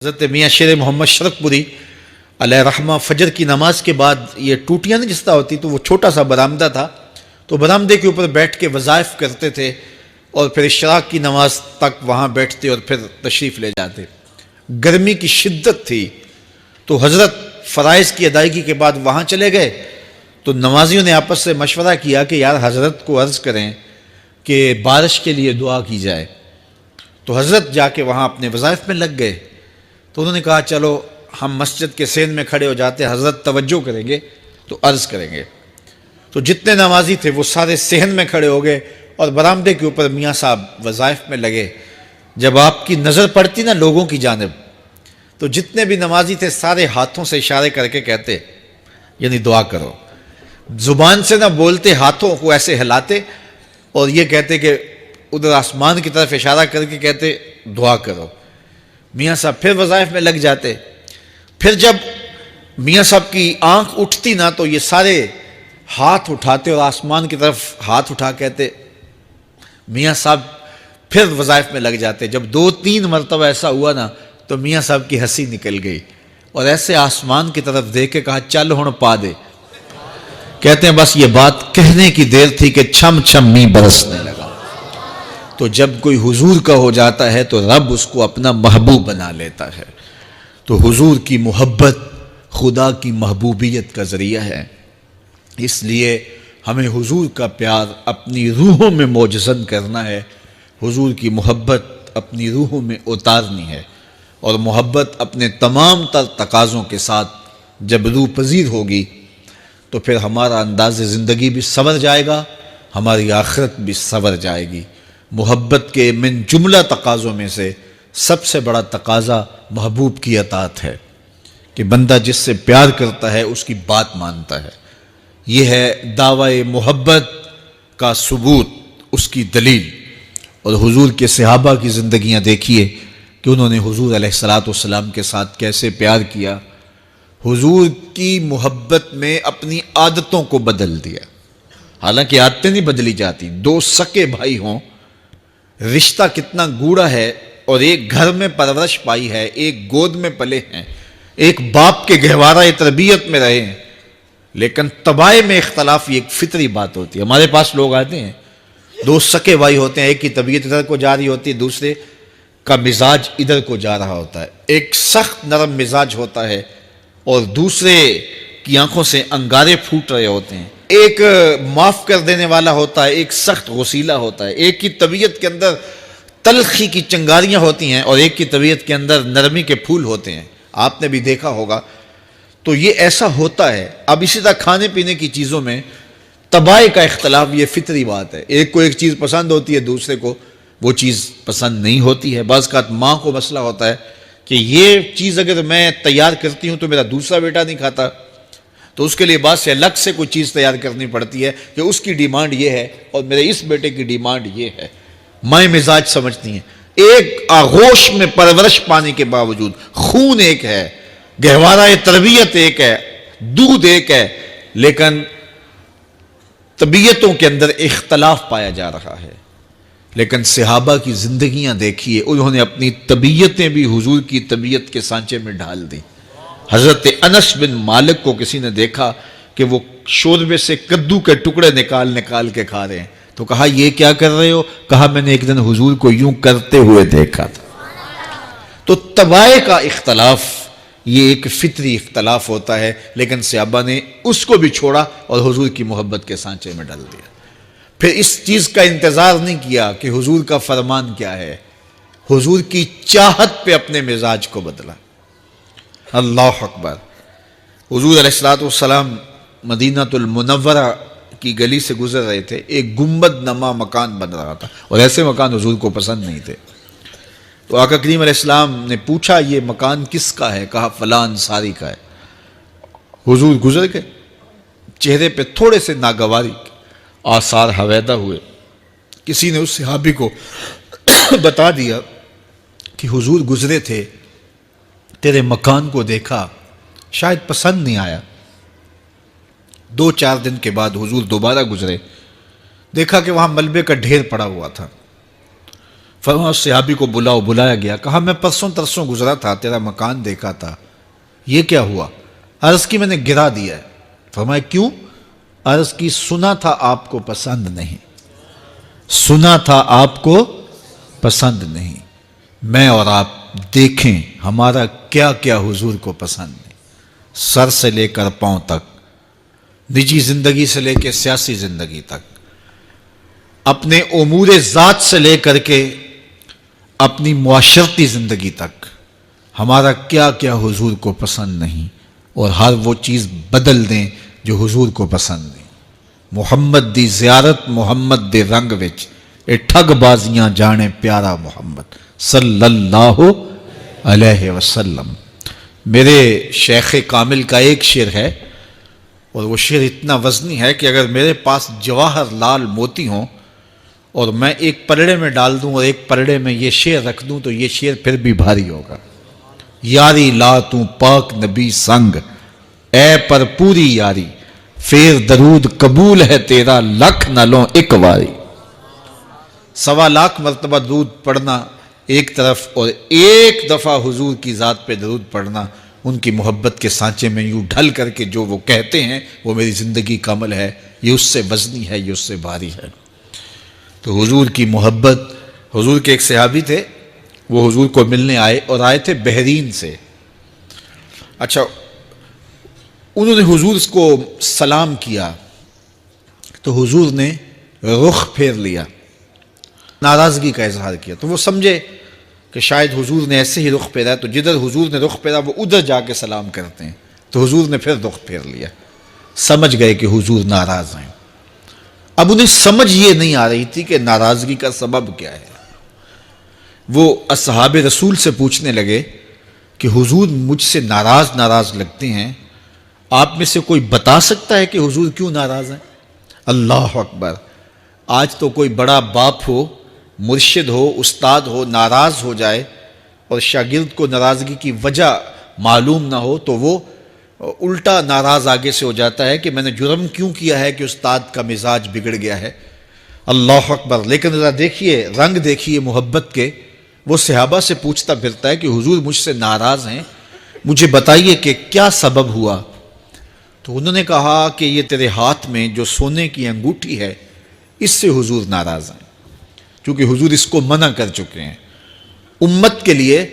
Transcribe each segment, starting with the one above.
حضرت میاں شیر محمد شرقپوری علیہ رحمہ فجر کی نماز کے بعد یہ ٹوٹیاں نہیں جس طرح ہوتی تو وہ چھوٹا سا برآمدہ تھا، تو برآمدے کے اوپر بیٹھ کے وظائف کرتے تھے اور پھر اشراق کی نماز تک وہاں بیٹھتے اور پھر تشریف لے جاتے۔ گرمی کی شدت تھی تو حضرت فرائض کی ادائیگی کے بعد وہاں چلے گئے، تو نمازیوں نے آپس سے مشورہ کیا کہ یار حضرت کو عرض کریں کہ بارش کے لیے دعا کی جائے۔ تو حضرت جا کے وہاں اپنے وظائف میں لگ گئے، تو انہوں نے کہا چلو ہم مسجد کے سین میں کھڑے ہو جاتے، حضرت توجہ کریں گے تو عرض کریں گے۔ تو جتنے نمازی تھے وہ سارے صحن میں کھڑے ہو گئے اور برآمدے کے اوپر میاں صاحب وظائف میں لگے۔ جب آپ کی نظر پڑتی نا لوگوں کی جانب، تو جتنے بھی نمازی تھے سارے ہاتھوں سے اشارے کر کے کہتے یعنی دعا کرو، زبان سے نہ بولتے، ہاتھوں کو ایسے ہلاتے اور یہ کہتے کہ ادھر آسمان کی طرف اشارہ کر کے کہتے دعا کرو۔ میاں صاحب پھر وظائف میں لگ جاتے۔ پھر جب میاں صاحب کی آنکھ اٹھتی نا تو یہ سارے ہاتھ اٹھاتے اور آسمان کی طرف ہاتھ اٹھا کہتے، میاں صاحب پھر وظائف میں لگ جاتے۔ جب 2-3 مرتبہ ایسا ہوا نا تو میاں صاحب کی ہنسی نکل گئی اور ایسے آسمان کی طرف دیکھ کے کہا چل ہن پا دے۔ کہتے ہیں بس یہ بات کہنے کی دیر تھی کہ چھم چھم می برسنے لگا۔ تو جب کوئی حضور کا ہو جاتا ہے تو رب اس کو اپنا محبوب بنا لیتا ہے۔ تو حضور کی محبت خدا کی محبوبیت کا ذریعہ ہے، اس لیے ہمیں حضور کا پیار اپنی روحوں میں موجزن کرنا ہے، حضور کی محبت اپنی روحوں میں اتارنی ہے، اور محبت اپنے تمام تر تقاضوں کے ساتھ جب روح پذیر ہوگی تو پھر ہمارا انداز زندگی بھی سنور جائے گا، ہماری آخرت بھی سنور جائے گی۔ محبت کے من جملہ تقاضوں میں سے سب سے بڑا تقاضا محبوب کی اطاعت ہے کہ بندہ جس سے پیار کرتا ہے اس کی بات مانتا ہے۔ یہ ہے دعوی محبت کا ثبوت، اس کی دلیل۔ اور حضور کے صحابہ کی زندگیاں دیکھیے کہ انہوں نے حضور علیہ السلام کے ساتھ کیسے پیار کیا، حضور کی محبت میں اپنی عادتوں کو بدل دیا۔ حالانکہ عادتیں نہیں بدلی جاتی، 2 سکے بھائی ہوں، رشتہ کتنا گوڑا ہے، اور ایک گھر میں پرورش پائی ہے، ایک گود میں پلے ہیں، ایک باپ کے گہوارہ تربیت میں رہے ہیں، لیکن طباع میں اختلاف یہ ایک فطری بات ہوتی ہے۔ ہمارے پاس لوگ آتے ہیں، 2 سکے بھائی ہوتے ہیں، ایک کی طبیعت ادھر کو جا رہی ہوتی ہے، دوسرے کا مزاج ادھر کو جا رہا ہوتا ہے، ایک سخت نرم مزاج ہوتا ہے اور دوسرے کی آنکھوں سے انگارے پھوٹ رہے ہوتے ہیں، ایک معاف کر دینے والا ہوتا ہے، ایک سخت غصیلا ہوتا ہے، ایک کی طبیعت کے اندر تلخی کی چنگاریاں ہوتی ہیں اور ایک کی طبیعت کے اندر نرمی کے پھول ہوتے ہیں، آپ نے بھی دیکھا ہوگا۔ تو یہ ایسا ہوتا ہے۔ اب اسی طرح کھانے پینے کی چیزوں میں طباع کا اختلاف یہ فطری بات ہے، ایک کو ایک چیز پسند ہوتی ہے، دوسرے کو وہ چیز پسند نہیں ہوتی ہے۔ بعض اوقات ماں کو مسئلہ ہوتا ہے کہ یہ چیز اگر میں تیار کرتی ہوں تو میرا دوسرا بیٹا نہیں کھاتا، تو اس کے لیے بعد سے الگ سے کوئی چیز تیار کرنی پڑتی ہے کہ اس کی ڈیمانڈ یہ ہے اور میرے اس بیٹے کی ڈیمانڈ یہ ہے۔ مائیں مزاج سمجھتی ہیں، ایک آغوش میں پرورش پانے کے باوجود خون ایک ہے، گہوارہ تربیت ایک ہے، دودھ ایک ہے، لیکن طبیعتوں کے اندر اختلاف پایا جا رہا ہے۔ لیکن صحابہ کی زندگیاں دیکھیے، انہوں نے اپنی طبیعتیں بھی حضور کی طبیعت کے سانچے میں ڈھال دی۔ حضرت انس بن مالک کو کسی نے دیکھا کہ وہ شوربے سے کدو کے ٹکڑے نکال کے کھا رہے ہیں، تو کہا یہ کیا کر رہے ہو؟ کہا میں نے ایک دن حضور کو یوں کرتے ہوئے دیکھا تھا۔ تو طباع کا اختلاف یہ ایک فطری اختلاف ہوتا ہے، لیکن صحابہ نے اس کو بھی چھوڑا اور حضور کی محبت کے سانچے میں ڈال دیا۔ پھر اس چیز کا انتظار نہیں کیا کہ حضور کا فرمان کیا ہے، حضور کی چاہت پہ اپنے مزاج کو بدلا۔ اللہ اکبر۔ حضور علیہ السلام مدینہ المنورہ کی گلی سے گزر رہے تھے، ایک گنبد نما مکان بن رہا تھا، اور ایسے مکان حضور کو پسند نہیں تھے۔ تو آقا کریم علیہ السلام نے پوچھا یہ مکان کس کا ہے؟ کہا فلاں انصاری کا ہے۔ حضور گزر گئے، چہرے پہ تھوڑے سے ناگواری آثار حویدہ ہوئے۔ کسی نے اس صحابی کو بتا دیا کہ حضور گزرے تھے، تیرے مکان کو دیکھا، شاید پسند نہیں آیا۔ 2-4 دن کے بعد حضور دوبارہ گزرے، دیکھا کہ وہاں ملبے کا ڈھیر پڑا ہوا تھا۔ فرمایا صحابی کو بلاؤ، بلایا گیا، کہا میں پرسوں ترسوں گزرا تھا، تیرا مکان دیکھا تھا، یہ کیا ہوا؟ عرض کی میں نے گرا دیا ہے۔ فرمایا کیوں؟ عرض کی سنا تھا آپ کو پسند نہیں، سنا تھا آپ کو پسند نہیں، میں اور آپ دیکھیں ہمارا کیا کیا حضور کو پسند نہیں، سر سے لے کر پاؤں تک، نجی زندگی سے لے کے سیاسی زندگی تک، اپنے امور ذات سے لے کر کے اپنی معاشرتی زندگی تک، ہمارا کیا کیا حضور کو پسند نہیں، اور ہر وہ چیز بدل دیں جو حضور کو پسند نہیں۔ محمد دی زیارت محمد دے رنگ وچ، اے ٹھگ بازیاں جانے پیارا محمد صلی اللہ علیہ وسلم۔ میرے شیخ کامل کا ایک شعر ہے، اور وہ شعر اتنا وزنی ہے کہ اگر میرے پاس جواہر لال موتی ہوں اور میں ایک پلڑے میں ڈال دوں اور ایک پلڑے میں یہ شعر رکھ دوں تو یہ شعر پھر بھی بھاری ہوگا۔ یاری لا تو پاک نبی سنگ، اے پر پوری یاری، پھر درود قبول ہے تیرا لکھ نہ لوں ایک واری۔ 1.25 مرتبہ درود پڑھنا ایک طرف، اور ایک دفعہ حضور کی ذات پہ درود پڑھنا، ان کی محبت کے سانچے میں یوں ڈھل کر کے جو وہ کہتے ہیں وہ میری زندگی کا عمل ہے، یہ اس سے وزنی ہے، یہ اس سے بھاری ہے۔ تو حضور کی محبت، حضور کے ایک صحابی تھے، وہ حضور کو ملنے آئے، اور آئے تھے بحرین سے۔ اچھا، انہوں نے حضور کو سلام کیا تو حضور نے رخ پھیر لیا، ناراضگی کا اظہار کیا، تو وہ سمجھے کہ شاید حضور نے ایسے ہی رخ پھیرا، تو جدھر حضور نے رخ پھیرا وہ ادھر جا کے سلام کرتے ہیں، تو حضور نے پھر رخ پھیر لیا، سمجھ گئے کہ حضور ناراض ہیں۔ اب انہیں سمجھ یہ نہیں آ رہی تھی کہ ناراضگی کا سبب کیا ہے۔ وہ اصحاب رسول سے پوچھنے لگے کہ حضور مجھ سے ناراض لگتے ہیں، آپ میں سے کوئی بتا سکتا ہے کہ حضور کیوں ناراض ہیں؟ اللہ اکبر! آج تو کوئی بڑا باپ ہو، مرشد ہو، استاد ہو، ناراض ہو جائے اور شاگرد کو ناراضگی کی وجہ معلوم نہ ہو تو وہ الٹا ناراض آگے سے ہو جاتا ہے کہ میں نے جرم کیوں کیا ہے کہ استاد کا مزاج بگڑ گیا ہے۔ اللہ اکبر! لیکن ذرا دیکھیے، رنگ دیکھیے محبت کے، وہ صحابہ سے پوچھتا پھرتا ہے کہ حضور مجھ سے ناراض ہیں، مجھے بتائیے کہ کیا سبب ہوا؟ تو انہوں نے کہا کہ یہ تیرے ہاتھ میں جو سونے کی انگوٹھی ہے، اس سے حضور ناراض ہیں، کیونکہ حضور اس کو منع کر چکے ہیں۔ امت کے لیے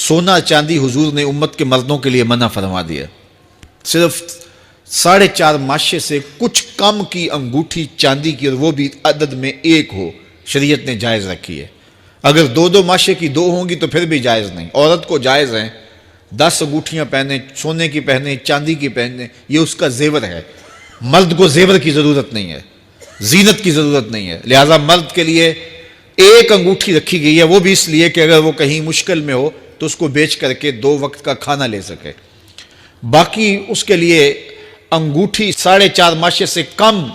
سونا چاندی حضور نے امت کے مردوں کے لیے منع فرما دیا، صرف 4.5 ماشے سے کچھ کم کی انگوٹھی چاندی کی، اور وہ بھی عدد میں ایک ہو، شریعت نے جائز رکھی ہے۔ اگر 2 ماشے کی 2 ہوں گی تو پھر بھی جائز نہیں۔ عورت کو جائز ہیں 10 انگوٹھیاں پہنے، سونے کی پہنے، چاندی کی پہنے، یہ اس کا زیور ہے۔ مرد کو زیور کی ضرورت نہیں ہے، زینت کی ضرورت نہیں ہے، لہٰذا مرد کے لیے ایک انگوٹھی رکھی گئی ہے، وہ بھی اس لیے کہ اگر وہ کہیں مشکل میں ہو تو اس کو بیچ کر کے 2 وقت کا کھانا لے سکے۔ باقی اس کے لیے انگوٹھی 4.5 ماشے سے کم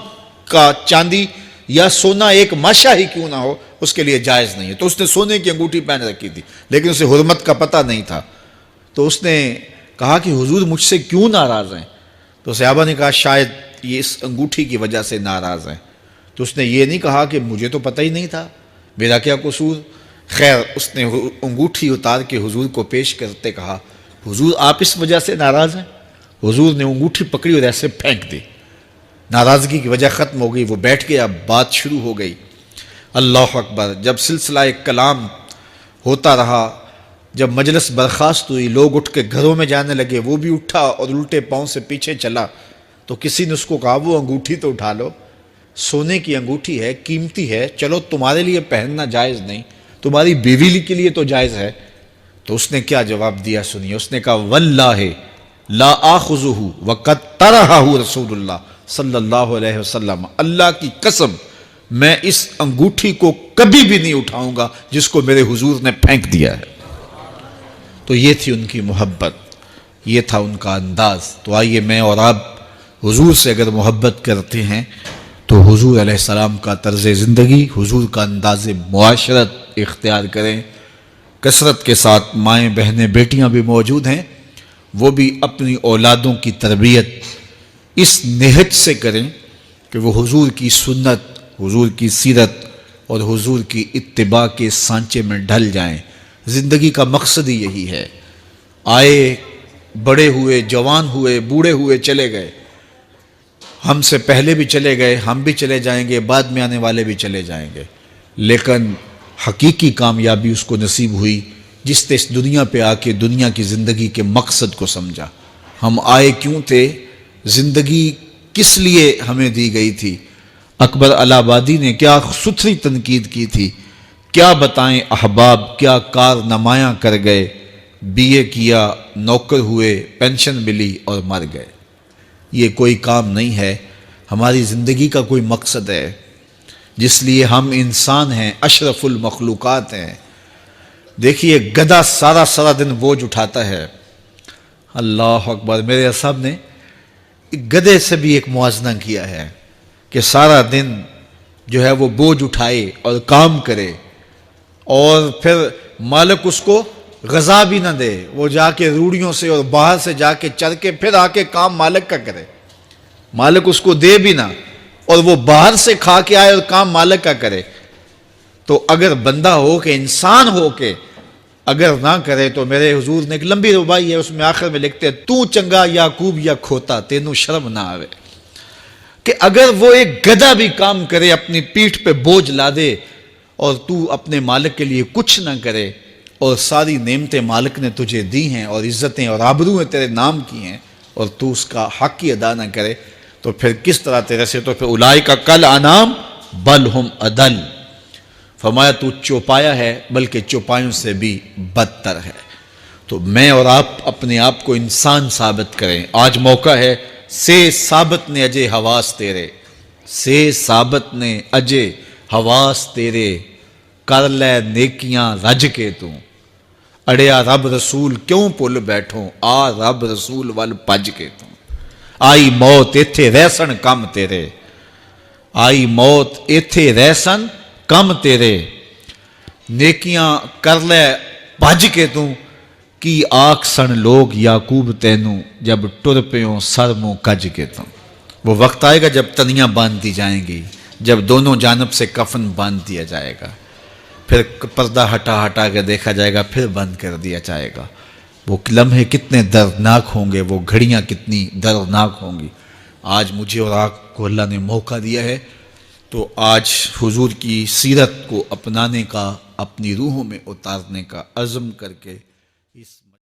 کا چاندی یا سونا 1 ماشا ہی کیوں نہ ہو، اس کے لیے جائز نہیں ہے۔ تو اس نے سونے کی انگوٹھی پہن رکھی تھی، لیکن اسے حرمت کا پتہ نہیں تھا، تو اس نے کہا کہ حضور مجھ سے کیوں ناراض ہیں؟ تو صحابہ نے کہا شاید یہ اس انگوٹھی کی وجہ سے ناراض ہیں۔ تو اس نے یہ نہیں کہا کہ مجھے تو پتہ ہی نہیں تھا، میرا کیا قصور؟ خیر، اس نے انگوٹھی اتار کے حضور کو پیش کرتے کہا حضور آپ اس وجہ سے ناراض ہیں؟ حضور نے انگوٹھی پکڑی اور ایسے پھینک دی، ناراضگی کی وجہ ختم ہو گئی، وہ بیٹھ گیا، بات شروع ہو گئی۔ اللہ اکبر! جب سلسلہ کلام ہوتا رہا، جب مجلس برخاست ہوئی، لوگ اٹھ کے گھروں میں جانے لگے، وہ بھی اٹھا اور الٹے پاؤں سے پیچھے چلا، تو کسی نے اس کو کہا وہ انگوٹھی تو اٹھا لو، سونے کی انگوٹھی ہے، قیمتی ہے، چلو تمہارے لیے پہننا جائز نہیں، تمہاری بیوی کے لیے تو جائز ہے۔ تو اس نے کیا جواب دیا سنیے، اس نے کہا واللہ لا آخذہ وقد طرحہ رسول اللہ صلی اللہ علیہ وسلم، اللہ کی قسم میں اس انگوٹھی کو کبھی بھی نہیں اٹھاؤں گا جس کو میرے حضور نے پھینک دیا ہے۔ تو یہ تھی ان کی محبت، یہ تھا ان کا انداز۔ تو آئیے میں اور آپ حضور سے اگر محبت کرتے ہیں تو حضور علیہ السلام کا طرز زندگی، حضور کا انداز معاشرت اختیار کریں۔ کثرت کے ساتھ مائیں بہنیں بیٹیاں بھی موجود ہیں، وہ بھی اپنی اولادوں کی تربیت اس نہج سے کریں کہ وہ حضور کی سنت، حضور کی سیرت، اور حضور کی اتباع کے سانچے میں ڈھل جائیں۔ زندگی کا مقصد ہی یہی ہے۔ آئے، بڑے ہوئے، جوان ہوئے، بوڑھے ہوئے، چلے گئے، ہم سے پہلے بھی چلے گئے، ہم بھی چلے جائیں گے، بعد میں آنے والے بھی چلے جائیں گے، لیکن حقیقی کامیابی اس کو نصیب ہوئی جس نے اس دنیا پہ آ کے دنیا کی زندگی کے مقصد کو سمجھا۔ ہم آئے کیوں تھے؟ زندگی کس لیے ہمیں دی گئی تھی؟ اکبر الہ آبادی نے کیا ستھری تنقید کی تھی، کیا بتائیں احباب، کیا کارنمایاں کر گئے، بی اے کیا، نوکر ہوئے، پینشن ملی اور مر گئے۔ یہ کوئی کام نہیں ہے، ہماری زندگی کا کوئی مقصد ہے جس لیے ہم انسان ہیں، اشرف المخلوقات ہیں۔ دیکھیے گدھا سارا دن بوجھ اٹھاتا ہے، اللہ اکبر، میرے صاحب نے گدھے سے بھی ایک موازنہ کیا ہے کہ سارا دن جو ہے وہ بوجھ اٹھائے اور کام کرے اور پھر مالک اس کو غذا بھی نہ دے، وہ جا کے روڑیوں سے اور باہر سے جا کے چر کے پھر آ کے کام مالک کا کرے، مالک اس کو دے بھی نہ اور وہ باہر سے کھا کے آئے اور کام مالک کا کرے۔ تو اگر بندہ ہو کے، انسان ہو کے اگر نہ کرے تو میرے حضور نے ایک لمبی ربائی ہے، اس میں آخر میں لکھتے ہیں تو چنگا یعقوب یا کھوتا تینوں شرم نہ آوے، کہ اگر وہ ایک گدھا بھی کام کرے، اپنی پیٹھ پہ بوجھ لا دے اور تو اپنے مالک کے لیے کچھ نہ کرے، اور ساری نعمتیں مالک نے تجھے دی ہیں اور عزتیں اور آبرویں تیرے نام کی ہیں اور تو اس کا حق ہی ادا نہ کرے، تو پھر کس طرح تیرے سے؟ تو پھر اولئک کل انعام بل ہم اضل، فرمایا تو چوپایا ہے بلکہ چوپایوں سے بھی بدتر ہے۔ تو میں اور آپ اپنے آپ کو انسان ثابت کریں، آج موقع ہے۔ سے ثابت نے اجے حواس تیرے، سے ثابت نے اجے حواس تیرے، کر لے نیکیاں رج کے تو، اڑیا رب رسول کیوں پل بیٹھوں، آ رب رسول ول پج کے تو، آئی موت ایتھے رہسن کم تیرے، آئی موت ایتھے رہسن کم تیرے، نیکیاں کر لے بھج کے تو، کی آکھ سن لوگ یعقوب تینوں، جب ٹر پیوں سر منہ کج کے تو۔ وہ وقت آئے گا جب تنیاں باندھ دی جائیں گی، جب دونوں جانب سے کفن باندھ دیا جائے گا، پھر پردہ ہٹا کے دیکھا جائے گا، پھر بند کر دیا جائے گا۔ وہ لمحے کتنے دردناک ہوں گے، وہ گھڑیاں کتنی دردناک ہوں گی۔ آج مجھے اور آپ کو اللہ نے موقع دیا ہے تو آج حضور کی سیرت کو اپنانے کا، اپنی روحوں میں اتارنے کا عزم کر کے اس